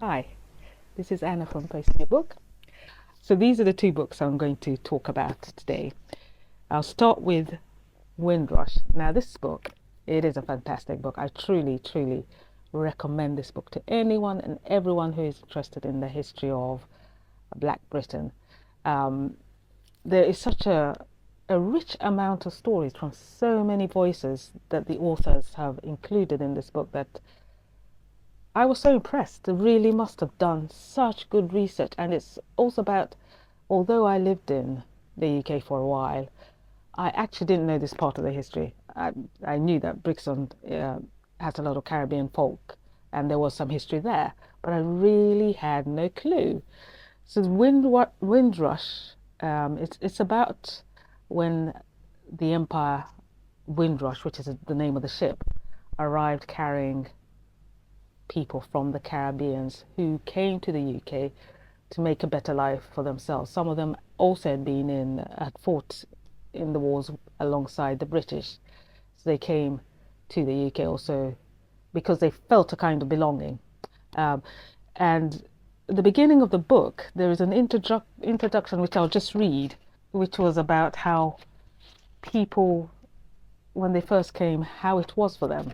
Hi, this is Anna from Posting a Book. So these are the two books I'm going to talk about today. I'll start with Windrush. Now this book, it is a fantastic book. I truly recommend this book to anyone and everyone who is interested in the history of Black Britain. There is such a rich amount of stories from so many voices that the authors have included in this book that I was so impressed. They really must have done such good research. And it's also about, although I lived in the UK for a while, I actually didn't know this part of the history. I knew that Brixton has a lot of Caribbean folk and there was some history there, but I really had no clue. So Windrush, it's about when the Empire Windrush, which is the name of the ship, arrived carrying people from the Caribbean who came to the UK to make a better life for themselves. Some of them also had fought in the wars alongside the British. So they came to the UK also because they felt a kind of belonging. And at the beginning of the book, there is an introduction which I'll just read, which was about how people, when they first came, how it was for them.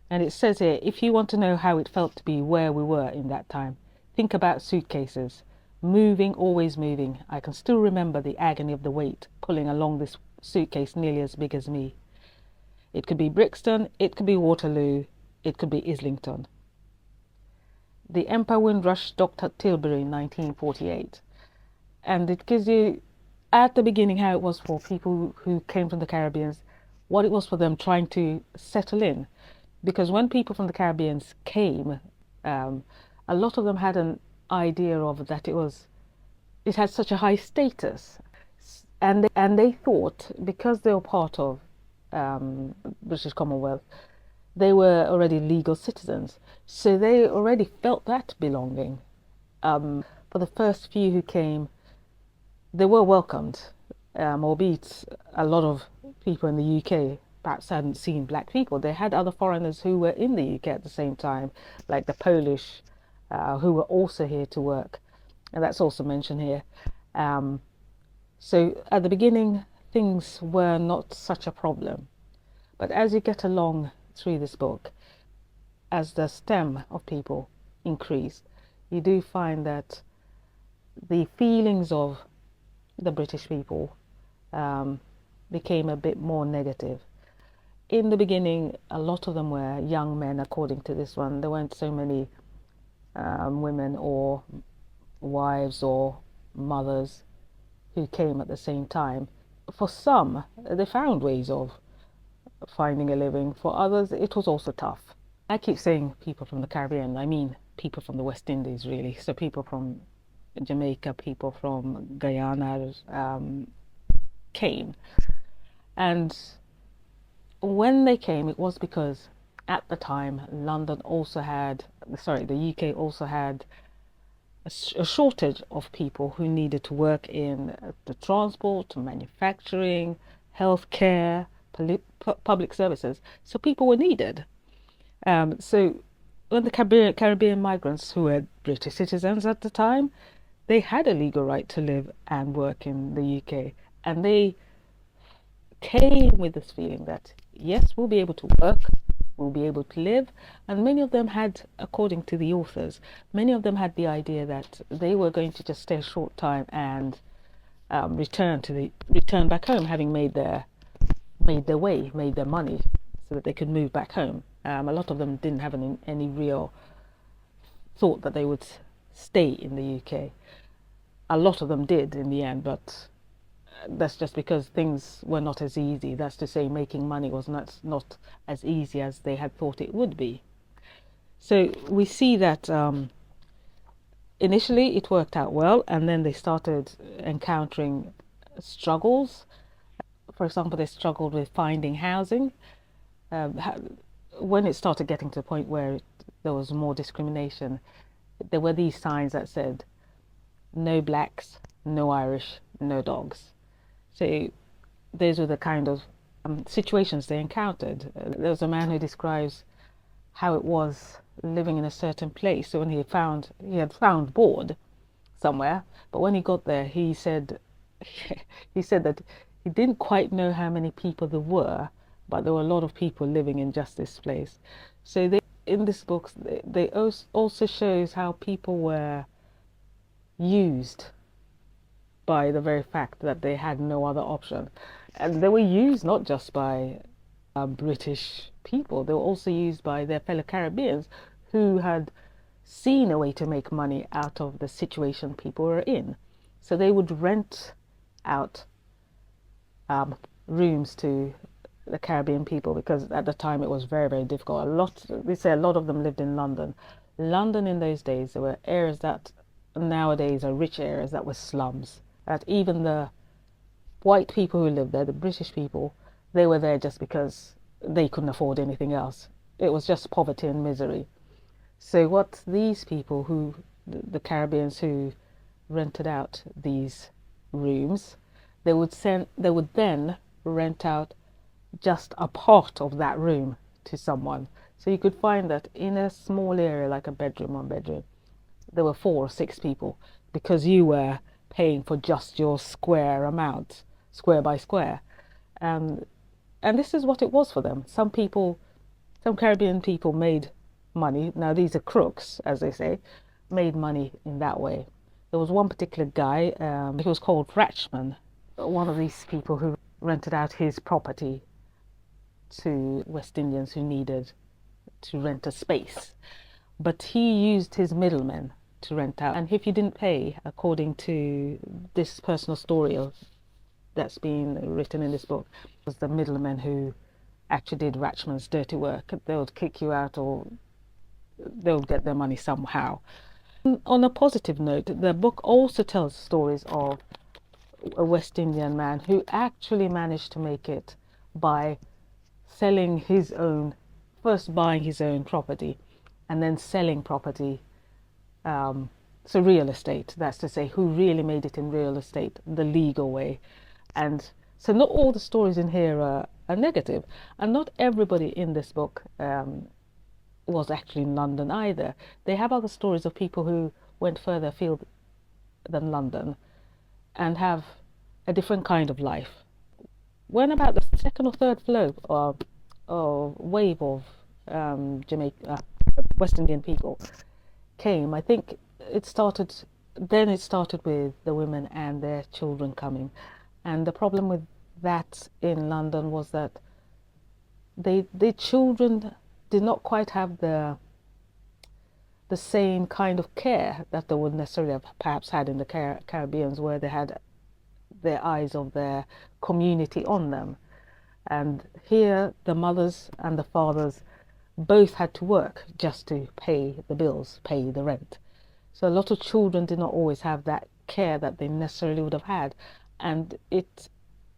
And it says here, if you want to know how it felt to be where we were in that time, think about suitcases. Moving, always moving. I can still remember the agony of the weight pulling along this suitcase nearly as big as me. It could be Brixton, it could be Waterloo, it could be Islington. The Empire Windrush docked at Tilbury in 1948. And it gives you, at the beginning, how it was for people who came from the Caribbean, what it was for them trying to settle in. Because when people from the Caribbean came, a lot of them had an idea of that it had such a high status, and they thought because they were part of British Commonwealth, they were already legal citizens, so they already felt that belonging. For the first few who came, they were welcomed, albeit a lot of people in the UK perhaps hadn't seen black people. They had other foreigners who were in the UK at the same time, like the Polish, who were also here to work, and that's also mentioned here. So at the beginning, things were not such a problem, but as you get along through this book, as the stem of people increased, you do find that the feelings of the British people became a bit more negative. In the beginning, a lot of them were young men, according to this one. There weren't so many women or wives or mothers who came at the same time. For some, they found ways of finding a living. For others, it was also tough. I keep saying people from the Caribbean, I mean people from the West Indies, really. So people from Jamaica, people from Guyana came. And when they came, it was because at the time the UK also had a shortage of people who needed to work in the transport, manufacturing, healthcare, public services. So people were needed. So when the Caribbean migrants, who were British citizens at the time, they had a legal right to live and work in the UK, and they came with this feeling that yes, we'll be able to work, we'll be able to live. And many of them had, according to the authors, many of them had the idea that they were going to just stay a short time and return back home, having made their way, made their money, so that they could move back home. A lot of them didn't have any real thought that they would stay in the UK. A lot of them did in the end, but that's just because things were not as easy. That's to say, making money was not as easy as they had thought it would be. So we see that initially it worked out well, and then they started encountering struggles. For example, they struggled with finding housing. When it started getting to the point where there was more discrimination, there were these signs that said, no blacks, no Irish, no dogs. So those were the kind of situations they encountered. There was a man who describes how it was living in a certain place. So when he had found board somewhere, but when he got there, he said he said that he didn't quite know how many people there were, but there were a lot of people living in just this place. So they, in this book, they also shows how people were used by the very fact that they had no other option. And they were used not just by British people, they were also used by their fellow Caribbeans who had seen a way to make money out of the situation people were in. So they would rent out rooms to the Caribbean people, because at the time it was very, very difficult. They say a lot of them lived in London. London in those days, there were areas that nowadays are rich areas that were slums. That even the white people who lived there, the British people, they were there just because they couldn't afford anything else. It was just poverty and misery. So what these people who, the Caribbeans who rented out these rooms, they would then rent out just a part of that room to someone. So you could find that in a small area, like a bedroom, one bedroom, there were 4 or 6 people, because you were paying for just your square amount, square by square. And this is what it was for them. Some Caribbean people made money. Now these are crooks, as they say, made money in that way. There was one particular guy, he was called Ratchman, one of these people who rented out his property to West Indians who needed to rent a space. But he used his middlemen to rent out. And if you didn't pay, according to this personal story that's been written in this book, it was the middlemen who actually did Ratchman's dirty work. They would kick you out, or they would get their money somehow. On a positive note, the book also tells stories of a West Indian man who actually managed to make it by selling his own, first buying his own property and then selling property. So real estate, that's to say, who really made it in real estate the legal way. And so not all the stories in here are negative, and not everybody in this book was actually in London either. They have other stories of people who went further afield than London and have a different kind of life. When about the second or third flow or wave of West Indian people came, I think it started with the women and their children coming. And the problem with that in London was that the children did not quite have the same kind of care that they would necessarily have perhaps had in the Caribbeans, where they had their eyes of their community on them. And here the mothers and the fathers both had to work just to pay the bills, pay the rent. So a lot of children did not always have that care that they necessarily would have had. And it,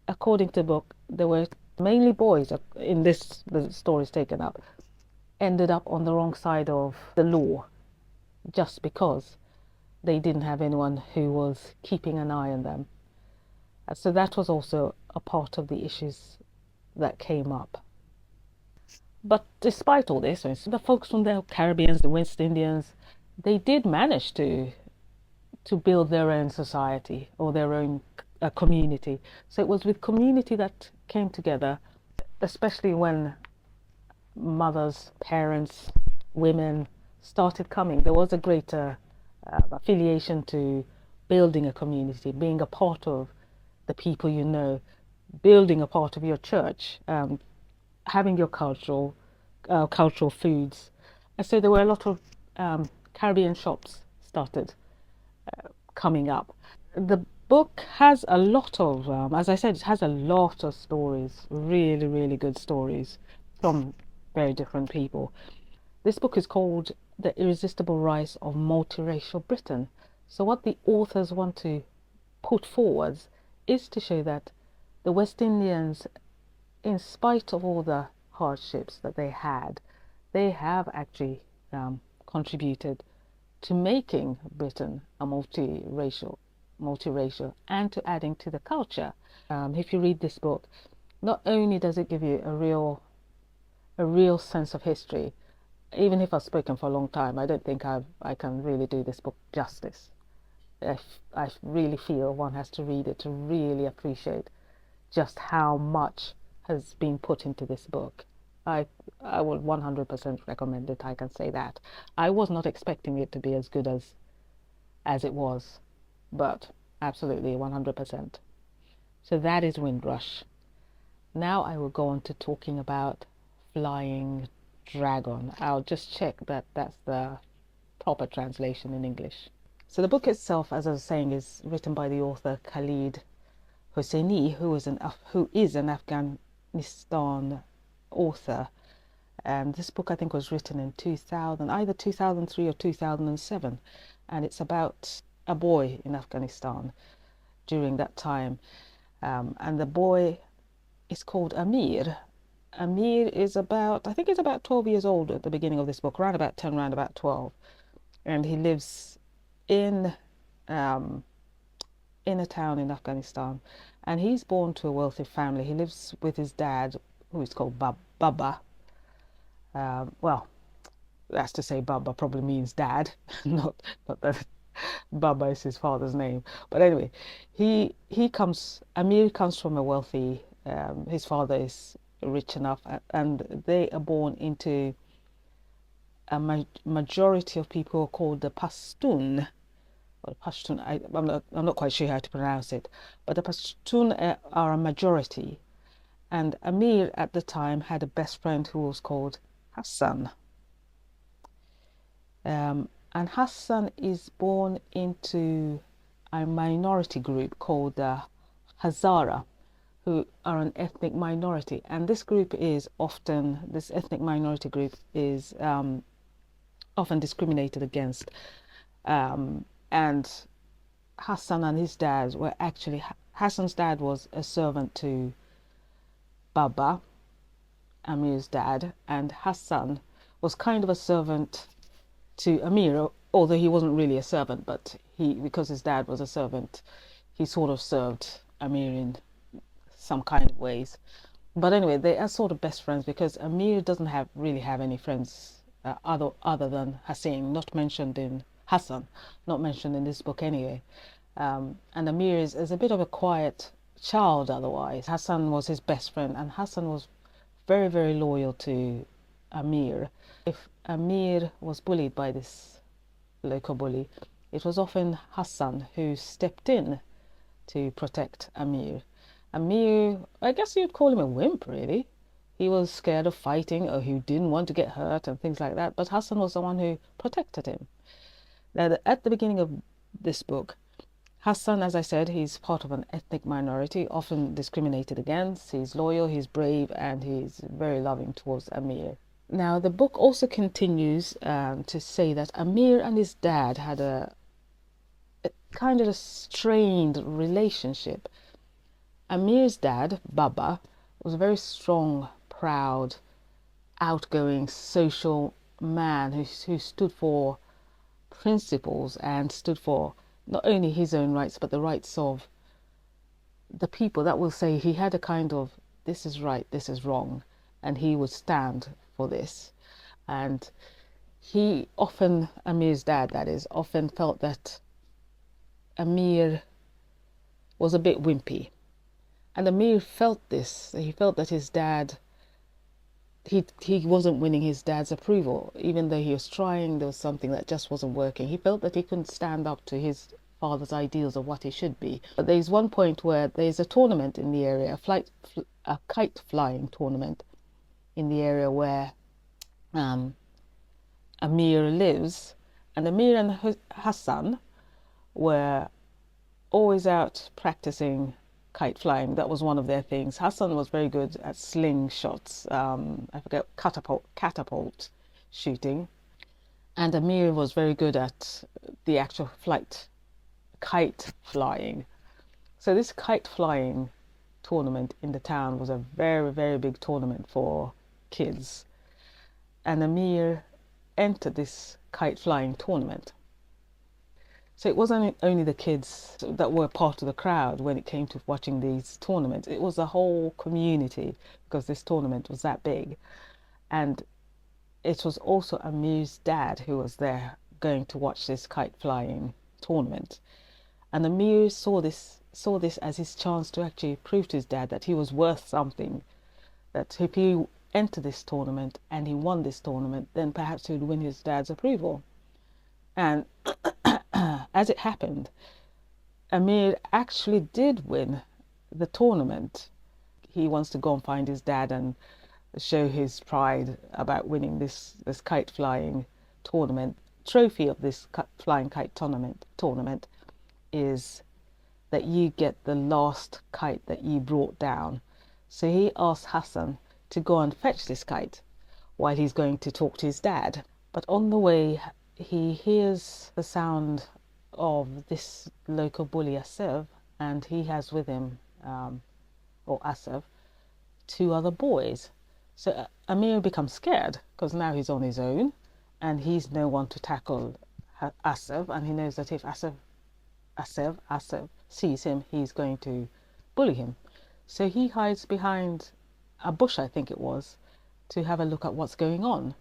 according to the book, there were mainly boys in this, the stories taken up, ended up on the wrong side of the law just because they didn't have anyone who was keeping an eye on them. So that was also a part of the issues that came up. But despite all this, the folks from the Caribbeans, the West Indians, they did manage to build their own society or their own community. So it was with community that came together, especially when mothers, parents, women started coming. There was a greater affiliation to building a community, being a part of the people you know, building a part of your church, having your cultural foods. And so there were a lot of Caribbean shops started coming up. The book has a lot of, as I said, it has a lot of stories, really, really good stories from very different people. This book is called The Irresistible Rise of Multiracial Britain. So what the authors want to put forward is to show that the West Indians, in spite of all the hardships that they had, they have actually contributed to making Britain a multiracial, and to adding to the culture. If you read this book, not only does it give you a real sense of history, even if I've spoken for a long time, I don't think I can really do this book justice. I really feel one has to read it to really appreciate just how much has been put into this book. I I would 100% recommend it. I can say that. I was not expecting it to be as good as it was, but absolutely 100%. So that is Windrush. Now I will go on to talking about Flying Dragon. I'll just check that that's the proper translation in English. So the book itself, as I was saying, is written by the author Khaled Hosseini, who is an Afghanistan author. And this book, I think, was written in 2000, either 2003 or 2007, and it's about a boy in Afghanistan during that time. And the boy is called Amir. Amir is I think he's about 12 years old at the beginning of this book, around about 10, around about 12. And he lives in a town in Afghanistan. And he's born to a wealthy family. He lives with his dad, who is called Baba. Well, that's to say Baba probably means dad, not that Baba is his father's name. But anyway, Amir comes from a wealthy, his father is rich enough, and they are born into a majority of people called the Pashtun, or Pashtun. I'm not quite sure how to pronounce it, but the Pashtun are a majority. And Amir at the time had a best friend who was called Hassan. And Hassan is born into a minority group called the Hazara, who are an ethnic minority. And this ethnic minority group is often discriminated against. And Hassan and his dad were actually, Hassan's dad was a servant to Baba, Amir's dad, and Hassan was kind of a servant to Amir, although he wasn't really a servant, but because his dad was a servant, he sort of served Amir in some kind of ways. But anyway, they are sort of best friends because Amir doesn't really have any friends other than Hassan, not mentioned in this book anyway. And Amir is a bit of a quiet child otherwise. Hassan was his best friend, and Hassan was very, very loyal to Amir. If Amir was bullied by this local bully, it was often Hassan who stepped in to protect Amir. Amir, I guess you'd call him a wimp, really. He was scared of fighting, or he didn't want to get hurt and things like that, but Hassan was the one who protected him. Now, at the beginning of this book, Hassan, as I said, he's part of an ethnic minority, often discriminated against. He's loyal, he's brave, and he's very loving towards Amir. Now, the book also continues to say that Amir and his dad had a kind of a strained relationship. Amir's dad, Baba, was a very strong, proud, outgoing, social man who stood for principles and stood for not only his own rights, but the rights of the people. That will say he had a kind of, this is right, this is wrong, and he would stand for this. And Amir's dad, that is, often felt that Amir was a bit wimpy. And Amir felt this. He felt that his dad, he wasn't winning his dad's approval. Even though he was trying, there was something that just wasn't working. He felt that he couldn't stand up to his father's ideals of what he should be. But there's one point where there's a tournament in the area, a kite flying tournament in the area where Amir lives. And Amir and Hassan were always out practicing kite flying. That was one of their things. Hassan was very good at slingshots, I forget, catapult shooting, and Amir was very good at the actual kite flying. So this kite flying tournament in the town was a very, very big tournament for kids, and Amir entered this kite flying tournament. So it wasn't only the kids that were part of the crowd when it came to watching these tournaments. It was the whole community, because this tournament was that big. And it was also Amir's dad who was there going to watch this kite flying tournament. And Amir saw this as his chance to actually prove to his dad that he was worth something, that if he entered this tournament and he won this tournament, then perhaps he would win his dad's approval. And as it happened, Amir actually did win the tournament. He wants to go and find his dad and show his pride about winning this kite flying tournament. Trophy of this flying kite tournament is that you get the last kite that you brought down. So he asked Hassan to go and fetch this kite while he's going to talk to his dad. But on the way, he hears the sound of this local bully Asif, and he has with him, or Asif, two other boys. So Amir becomes scared because now he's on his own and he's no one to tackle Asif, and he knows that if Asif sees him, he's going to bully him. So he hides behind a bush, I think it was, to have a look at what's going on.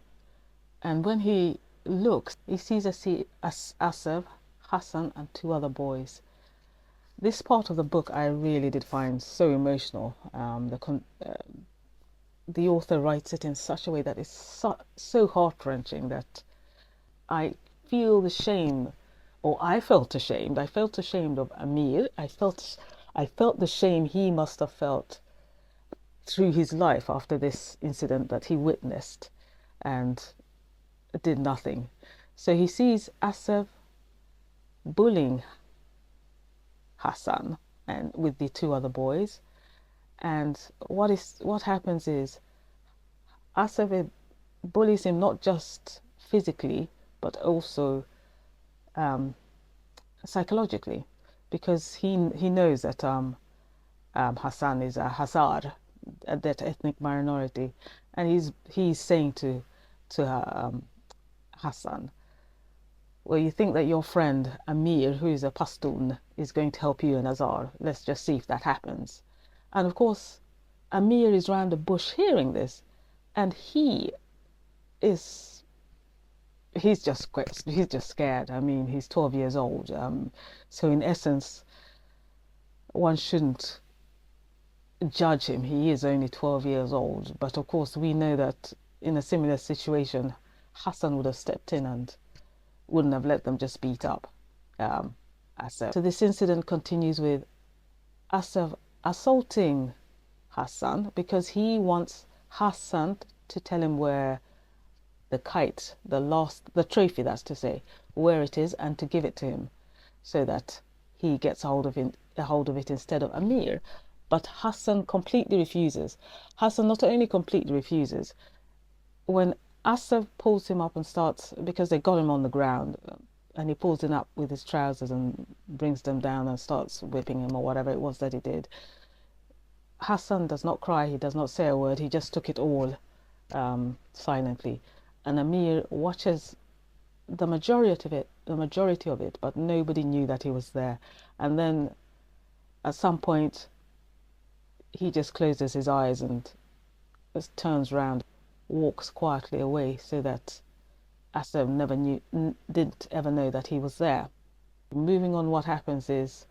And when he looks, he sees Asif, Hassan, and two other boys. This part of the book I really did find so emotional. The author writes it in such a way that it's so heart-wrenching that I feel the shame, or I felt ashamed. I felt ashamed of Amir. I felt the shame he must have felt through his life after this incident that he witnessed and did nothing. So he sees Asif bullying Hassan and with the two other boys, and what happens is Asif bullies him not just physically but also psychologically, because he knows that Hassan is a Hazar, that ethnic minority, and he's saying to Hassan, well, you think that your friend Amir, who is a Pashtun, is going to help you in Hazar. Let's just see if that happens. And of course, Amir is round the bush hearing this, and he's just scared. I mean, he's 12 years old. So in essence, one shouldn't judge him. He is only 12 years old. But of course, we know that in a similar situation, Hassan would have stepped in and wouldn't have let them just beat up Asif. So this incident continues with Asif assaulting Hassan because he wants Hassan to tell him where the kite, the trophy, that's to say, where it is, and to give it to him so that he gets a hold of it instead of Amir. But Hassan completely refuses. Hassan not only completely refuses, when Asif pulls him up and starts, because they got him on the ground, and he pulls him up with his trousers and brings them down and starts whipping him or whatever it was that he did. Hassan does not cry, he does not say a word, he just took it all silently. And Amir watches the majority of it, but nobody knew that he was there. And then at some point, he just closes his eyes and just turns around, walks quietly away, so that Asif didn't ever know that he was there. Moving on, what happens is,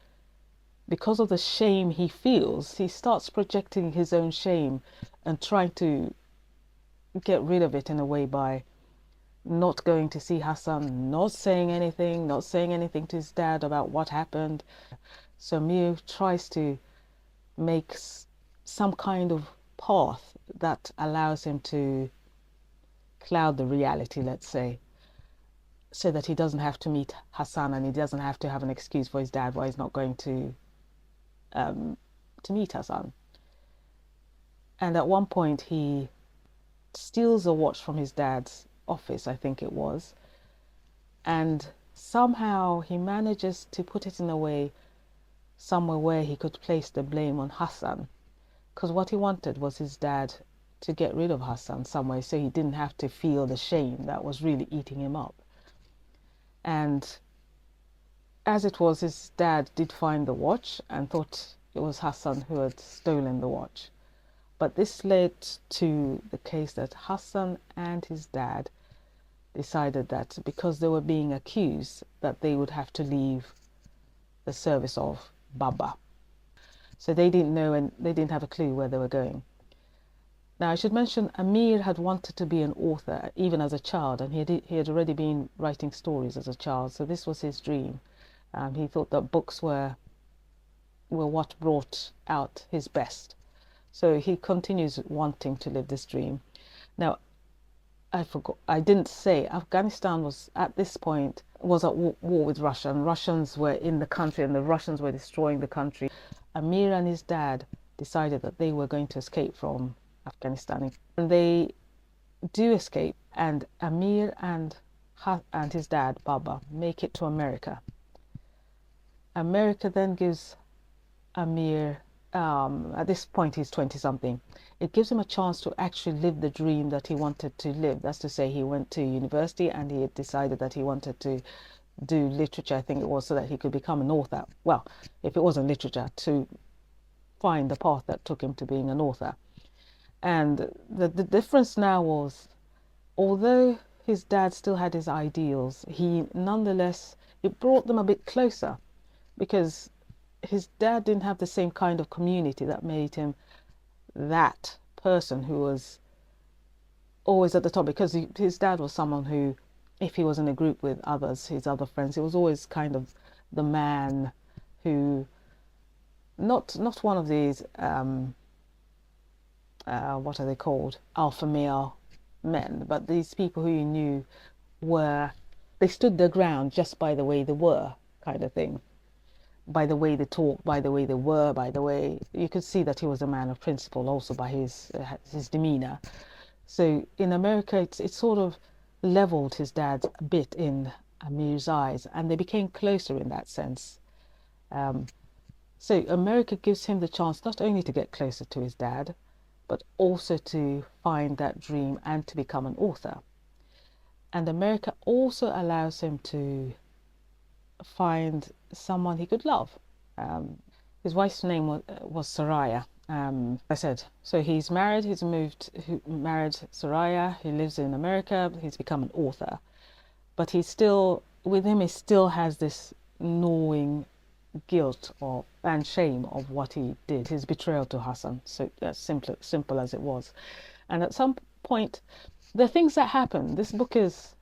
because of the shame he feels, he starts projecting his own shame and trying to get rid of it in a way by not going to see Hassan, not saying anything to his dad about what happened. So Amir tries to make some kind of path that allows him to cloud the reality, let's say, so that he doesn't have to meet Hassan and he doesn't have to have an excuse for his dad why he's not going to meet Hassan. And at one point he steals a watch from his dad's office, I think it was, and somehow he manages to put it in a way somewhere where he could place the blame on Hassan, because what he wanted was his dad to get rid of Hassan some way, so he didn't have to feel the shame that was really eating him up. And as it was, his dad did find the watch and thought it was Hassan who had stolen the watch. But this led to the case that Hassan and his dad decided that because they were being accused, that they would have to leave the service of Baba. So they didn't know, and they didn't have a clue where they were going. Now, I should mention Amir had wanted to be an author even as a child, and he had already been writing stories as a child, so this was his dream. He thought that books were what brought out his best. So he continues wanting to live this dream. Now, I didn't say Afghanistan was at this point was at war with Russia, and Russians were in the country, and the Russians were destroying the country. Amir and his dad decided that they were going to escape from Afghanistan, and they do escape. And Amir and his dad Baba make it to America. America then gives Amir, at this point he's 20 something, it gives him a chance to actually live the dream that he wanted to live. That's to say, he went to university and he had decided that he wanted to do literature, I think it was, so that he could become an author. Well, if it wasn't literature, to find the path that took him to being an author. And the difference now was, although his dad still had his ideals, he nonetheless, it brought them a bit closer, because his dad didn't have the same kind of community that made him that person who was always at the top, because his dad was someone who, if he was in a group with others, his other friends, he was always kind of the man who, not one of these what are they called, alpha male men, but these people who you knew they stood their ground just by the way they were, kind of thing. By the way they talked, by the way they were, by the way you could see that he was a man of principle, also by his demeanor. So in America, it sort of leveled his dad a bit in Amir's eyes, and they became closer in that sense. So America gives him the chance not only to get closer to his dad, but also to find that dream and to become an author. And America also allows him to find someone he could love. His wife's name was Soraya. I said, so he's married, married Soraya, he lives in America, he's become an author. But he still has this gnawing guilt and shame of what he did, his betrayal to Hassan. So that's simple as it was. And at some point, the things that happen, this book is,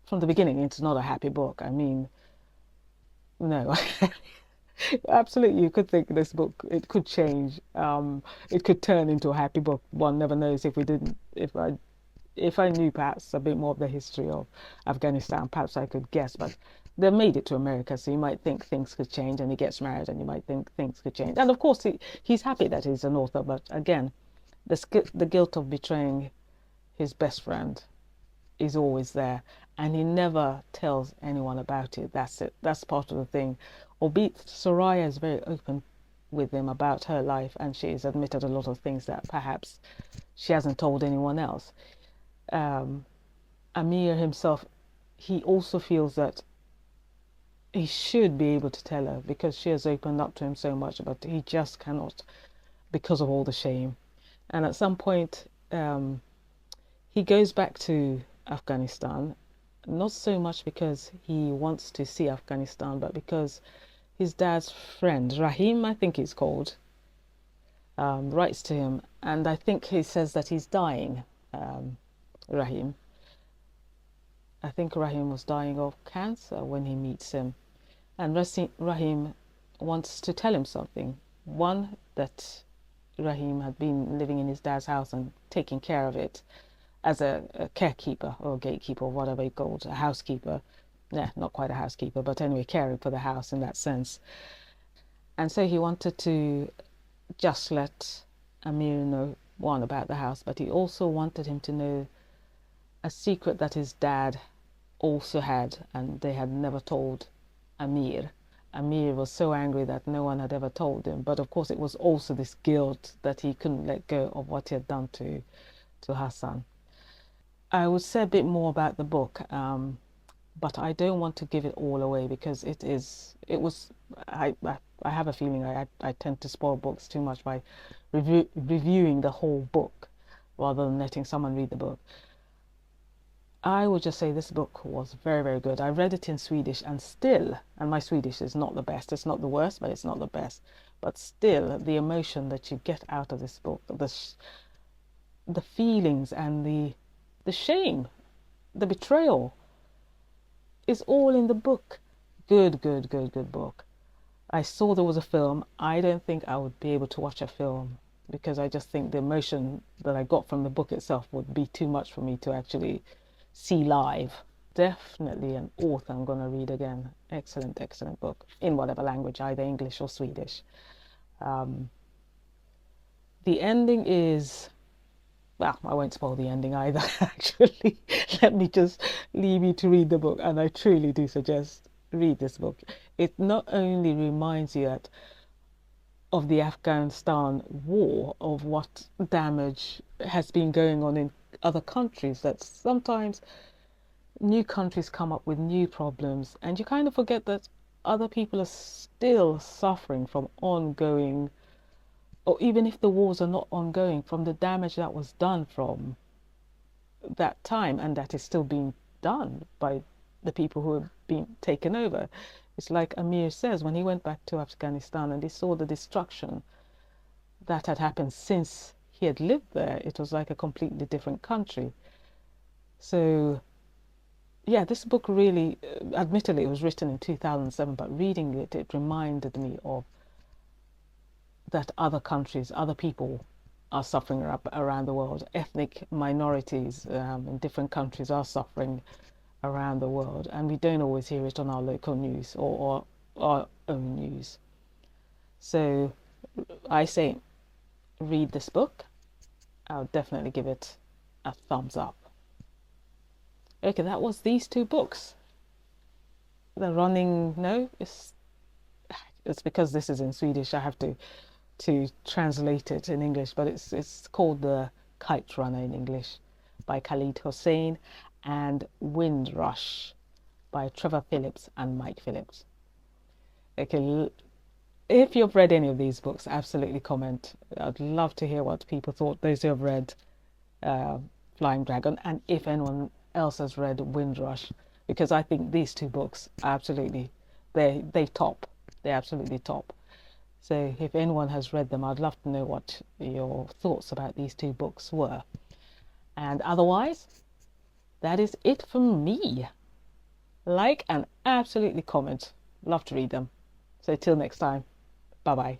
from the beginning, it's not a happy book. I mean, no. Absolutely, you could think this book, it could change. It could turn into a happy book. One never knows. If I knew perhaps a bit more of the history of Afghanistan, perhaps I could guess. But they made it to America, so you might think things could change, and he gets married, and you might think things could change. And of course, he's happy that he's an author. But again, the guilt of betraying his best friend is always there, and he never tells anyone about it. That's it. That's part of the thing. Albeit Soraya is very open with him about her life, and she's admitted a lot of things that perhaps she hasn't told anyone else. Amir himself, he also feels that he should be able to tell her, because she has opened up to him so much, but he just cannot, because of all the shame. And at some point, he goes back to Afghanistan, not so much because he wants to see Afghanistan, but because his dad's friend, Rahim, I think he's called, writes to him, and I think he says that he's dying, Rahim. I think Rahim was dying of cancer when he meets him, and Rahim wants to tell him something. One, that Rahim had been living in his dad's house and taking care of it as a carekeeper or gatekeeper, or whatever you call it, a housekeeper. Yeah, not quite a housekeeper, but anyway, caring for the house in that sense. And so he wanted to just let Amir know, one, about the house, but he also wanted him to know a secret that his dad also had, and they had never told Amir. Amir was so angry that no one had ever told him, but of course it was also this guilt that he couldn't let go of what he had done to Hassan. I would say a bit more about the book. but I don't want to give it all away because I have a feeling I tend to spoil books too much by reviewing the whole book rather than letting someone read the book. I would just say this book was very, very good. I read it in Swedish and my Swedish is not the best. It's not the worst, but it's not the best. But still, the emotion that you get out of this book, the feelings and the shame, the betrayal, is all in the book. Good, good, good, good book. I saw there was a film. I don't think I would be able to watch a film because I just think the emotion that I got from the book itself would be too much for me to actually see live. Definitely an author I'm going to read again. Excellent, excellent book in whatever language, either English or Swedish. The ending is, well, I won't spoil the ending either, actually. Let me just leave you to read the book, and I truly do suggest read this book. It not only reminds you of the Afghanistan war, of what damage has been going on in other countries, that sometimes new countries come up with new problems, and you kind of forget that other people are still suffering from ongoing, or even if the wars are not ongoing, from the damage that was done from that time and that is still being done by the people who have been taken over. It's like Amir says, when he went back to Afghanistan and he saw the destruction that had happened since he had lived there, it was like a completely different country. So yeah, this book really, admittedly, it was written in 2007, but reading it, it reminded me of that other countries, other people are suffering around the world. Ethnic minorities in different countries are suffering around the world, and we don't always hear it on our local news or our own news. So I say read this book. I'll definitely give it a thumbs up. Okay, that was these two books. The running, no, it's because this is in Swedish. I have to translate it in English, but it's called The Kite Runner in English by Khaled Hosseini, and Windrush by Trevor Phillips and Mike Phillips. Okay, if you've read any of these books, absolutely comment. I'd love to hear what people thought, those who have read Flying Dragon, and if anyone else has read Windrush, because I think these two books absolutely, they top. They absolutely top. So if anyone has read them, I'd love to know what your thoughts about these two books were. And otherwise, that is it from me. Like and absolutely comment. Love to read them. So till next time, bye bye.